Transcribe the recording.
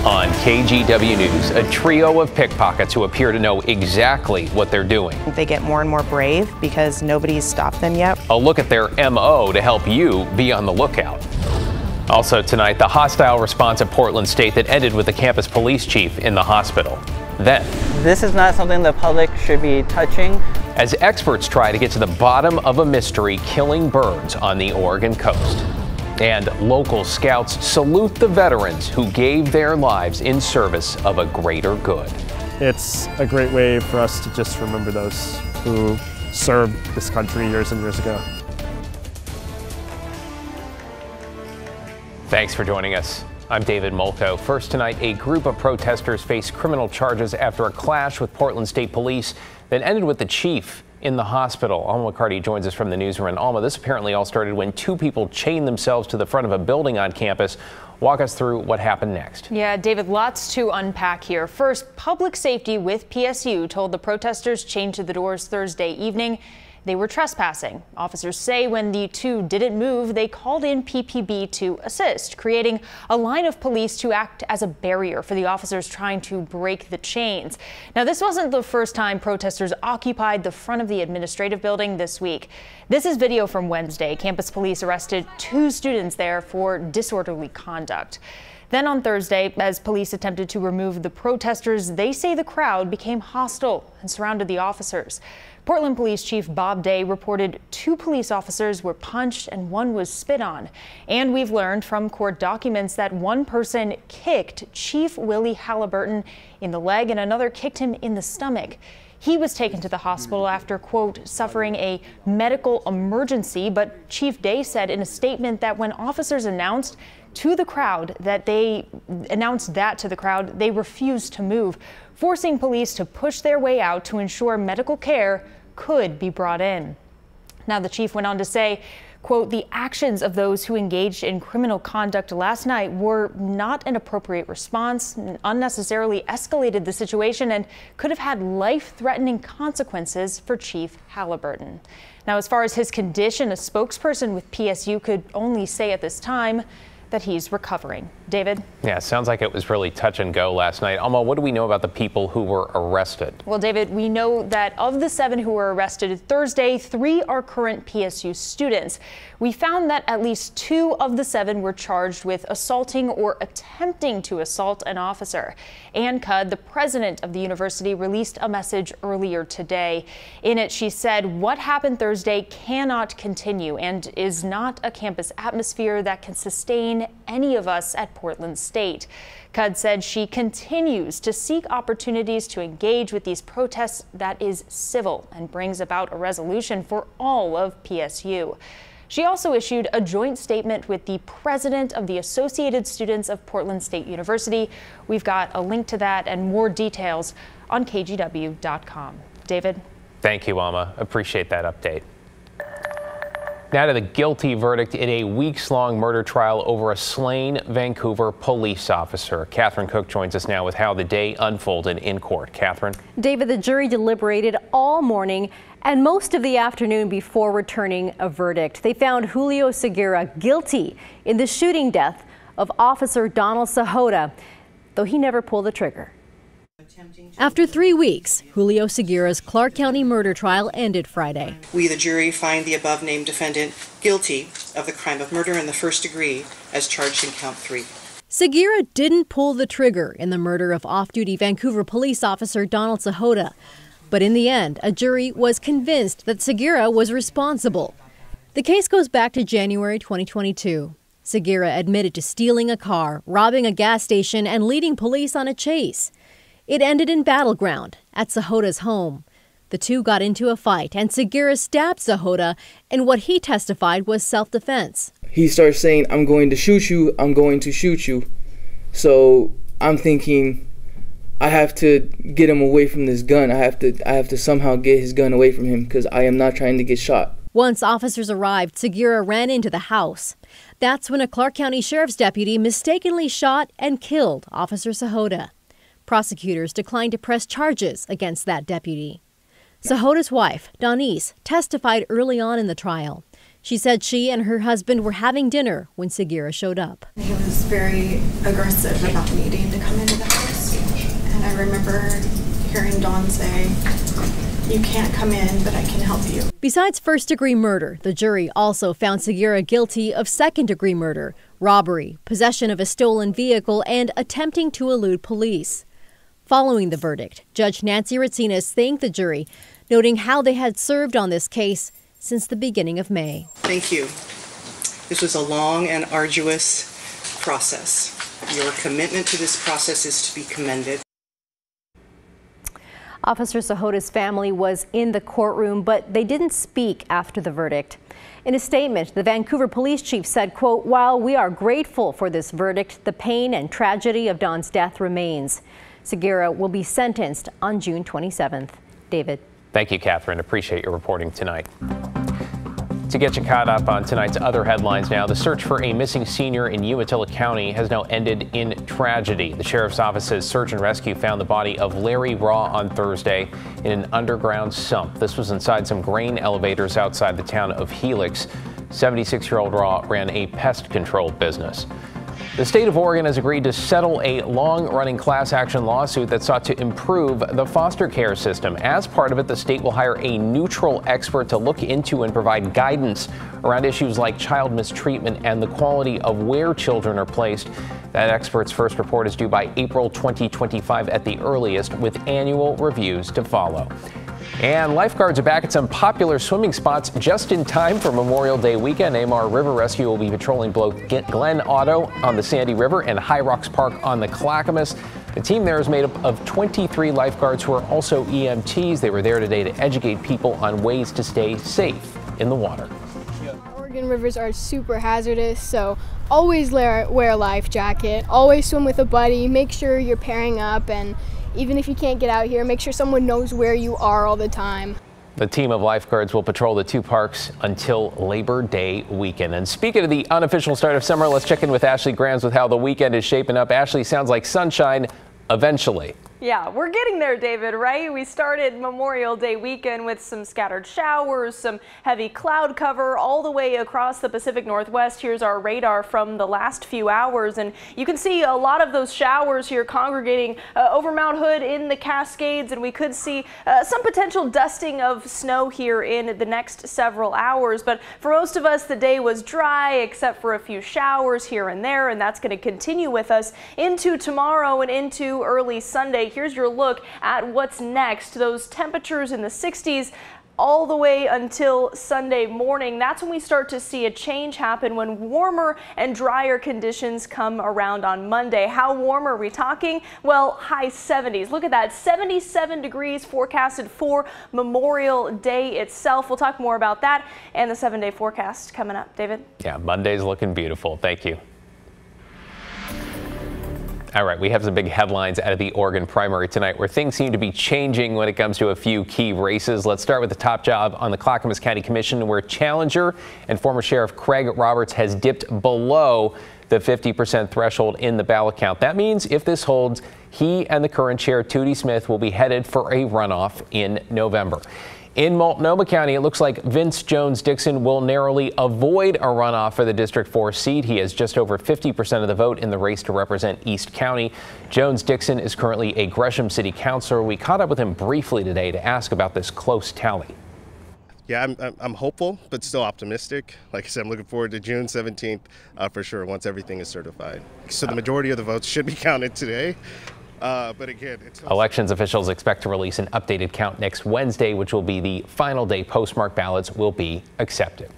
On KGW News, a trio of pickpockets who appear to know exactly what they're doing. They get more and more brave because nobody's stopped them yet. A look at their MO to help you be on the lookout. Also tonight, the hostile response at Portland State that ended with the campus police chief in the hospital. Then, this is not something the public should be touching. As experts try to get to the bottom of a mystery killing birds on the Oregon coast. And local scouts salute the veterans who gave their lives in service of a greater good. It's a great way for us to just remember those who served this country years and years ago. Thanks for joining us. I'm David Molko. First tonight, a group of protesters faced criminal charges after a clash with Portland State Police that ended with the chief in the hospital. Alma McCarty joins us from the newsroom. And Alma, this apparently all started when two people chained themselves to the front of a building on campus. Walk us through what happened next. Yeah, David, lots to unpack here. First, public safety with PSU told the protesters chained to the doors Thursday evening they were trespassing. Officers say when the two didn't move, they called in PPB to assist, creating a line of police to act as a barrier for the officers trying to break the chains. Now, this wasn't the first time protesters occupied the front of the administrative building this week. This is video from Wednesday. Campus police arrested 2 students there for disorderly conduct. Then on Thursday, as police attempted to remove the protesters, they say the crowd became hostile and surrounded the officers. Portland Police Chief Bob Day reported 2 police officers were punched and 1 was spit on. And we've learned from court documents that one person kicked Chief Willie Halliburton in the leg and another kicked him in the stomach. He was taken to the hospital after, quote, suffering a medical emergency. But Chief Day said in a statement that when officers announced to the crowd that they refused to move, forcing police to push their way out to ensure medical care could be brought in. Now, the chief went on to say, quote, the actions of those who engaged in criminal conduct last night were not an appropriate response, unnecessarily escalated the situation, and could have had life-threatening consequences for Chief Halliburton. Now, as far as his condition, a spokesperson with PSU could only say at this time that he's recovering. David? Yeah, sounds like it was really touch and go last night. Alma, what do we know about the people who were arrested? Well, David, we know that of the 7 who were arrested Thursday, 3 are current PSU students. We found that at least 2 of the 7 were charged with assaulting or attempting to assault an officer. Ann Cudd, the president of the university, released a message earlier today. In it, she said, what happened Thursday cannot continue and is not a campus atmosphere that can sustain any of us at Portland State. Cudd said she continues to seek opportunities to engage with these protests that is civil and brings about a resolution for all of PSU. She also issued a joint statement with the president of the Associated Students of Portland State University. We've got a link to that and more details on KGW.com. David? Thank you, Alma. Appreciate that update. Now to the guilty verdict in a weeks-long murder trial over a slain Vancouver police officer. Catherine Cook joins us now with how the day unfolded in court. Catherine? David, the jury deliberated all morning and most of the afternoon before returning a verdict. They found Julio Segura guilty in the shooting death of Officer Donald Sahota, though he never pulled the trigger. After 3 weeks, Julio Segura's Clark County murder trial ended Friday. We, the jury, find the above-named defendant guilty of the crime of murder in the first degree as charged in count 3. Segura didn't pull the trigger in the murder of off-duty Vancouver police officer Donald Sahota. But in the end, a jury was convinced that Segura was responsible. The case goes back to January 2022. Segura admitted to stealing a car, robbing a gas station, and leading police on a chase. It ended in battleground at Sahota's home. The two got into a fight, and Segura stabbed Sahota in what he testified was self-defense. He starts saying, I'm going to shoot you, I'm going to shoot you. So I'm thinking, I have to get him away from this gun. I have to somehow get his gun away from him because I am not trying to get shot. Once officers arrived, Segura ran into the house. That's when a Clark County Sheriff's deputy mistakenly shot and killed Officer Sahota. Prosecutors declined to press charges against that deputy. Sahota's wife, Donise, testified early on in the trial. She said she and her husband were having dinner when Segura showed up. He was very aggressive about needing to come into the house. And I remember hearing Dawn say, "You can't come in, but I can help you." Besides first-degree murder, the jury also found Segura guilty of second-degree murder, robbery, possession of a stolen vehicle, and attempting to elude police. Following the verdict, Judge Nancy Ratsinas thanked the jury, noting how they had served on this case since the beginning of May. Thank you. This was a long and arduous process. Your commitment to this process is to be commended. Officer Sahoda's family was in the courtroom, but they didn't speak after the verdict. In a statement, the Vancouver police chief said, quote, "While we are grateful for this verdict, the pain and tragedy of Dawn's death remains." Segura will be sentenced on June 27th. David. Thank you, Catherine. Appreciate your reporting tonight. To get you caught up on tonight's other headlines now, the search for a missing senior in Umatilla County has now ended in tragedy. The sheriff's office says search and rescue found the body of Larry Raw on Thursday in an underground sump. This was inside some grain elevators outside the town of Helix. 76-year-old Raw ran a pest control business. The state of Oregon has agreed to settle a long-running class action lawsuit that sought to improve the foster care system. As part of it, the state will hire a neutral expert to look into and provide guidance around issues like child mistreatment and the quality of where children are placed. That expert's first report is due by April 2025 at the earliest, with annual reviews to follow. And lifeguards are back at some popular swimming spots just in time for Memorial Day weekend. AMR River Rescue will be patrolling both Glen Otto on the Sandy River and High Rocks Park on the Clackamas. The team there is made up of 23 lifeguards who are also EMTs. They were there today to educate people on ways to stay safe in the water. Oregon rivers are super hazardous, so always wear a life jacket, always swim with a buddy, make sure you're pairing up, and even if you can't get out here, make sure someone knows where you are all the time. The team of lifeguards will patrol the two parks until Labor Day weekend. And speaking of the unofficial start of summer, let's check in with Ashley Grams with how the weekend is shaping up. Ashley, sounds like sunshine eventually. Yeah, we're getting there, David, right? We started Memorial Day weekend with some scattered showers, some heavy cloud cover all the way across the Pacific Northwest. Here's our radar from the last few hours, and you can see a lot of those showers here congregating over Mount Hood in the Cascades, and we could see some potential dusting of snow here in the next several hours. But for most of us, the day was dry except for a few showers here and there, and that's going to continue with us into tomorrow and into early Sunday. Here's your look at what's next. Those temperatures in the 60s all the way until Sunday morning. That's when we start to see a change happen, when warmer and drier conditions come around on Monday. How warm are we talking? Well, high 70s. Look at that, 77 degrees forecasted for Memorial Day itself. We'll talk more about that and the 7-day forecast coming up. David? Yeah, Monday's looking beautiful. Thank you. All right, we have some big headlines out of the Oregon primary tonight where things seem to be changing when it comes to a few key races. Let's start with the top job on the Clackamas County Commission, where challenger and former Sheriff Craig Roberts has dipped below the 50% threshold in the ballot count. That means if this holds, he and the current chair, Tootie Smith, will be headed for a runoff in November. In Multnomah County, it looks like Vince Jones-Dixon will narrowly avoid a runoff for the District 4 seat. He has just over 50% of the vote in the race to represent East County. Jones-Dixon is currently a Gresham City Councilor. We caught up with him briefly today to ask about this close tally. Yeah, I'm hopeful, but still optimistic. Like I said, I'm looking forward to June 17th for sure, once everything is certified. So the majority of the votes should be counted today. But again, elections officials expect to release an updated count next Wednesday, which will be the final day postmark ballots will be accepted.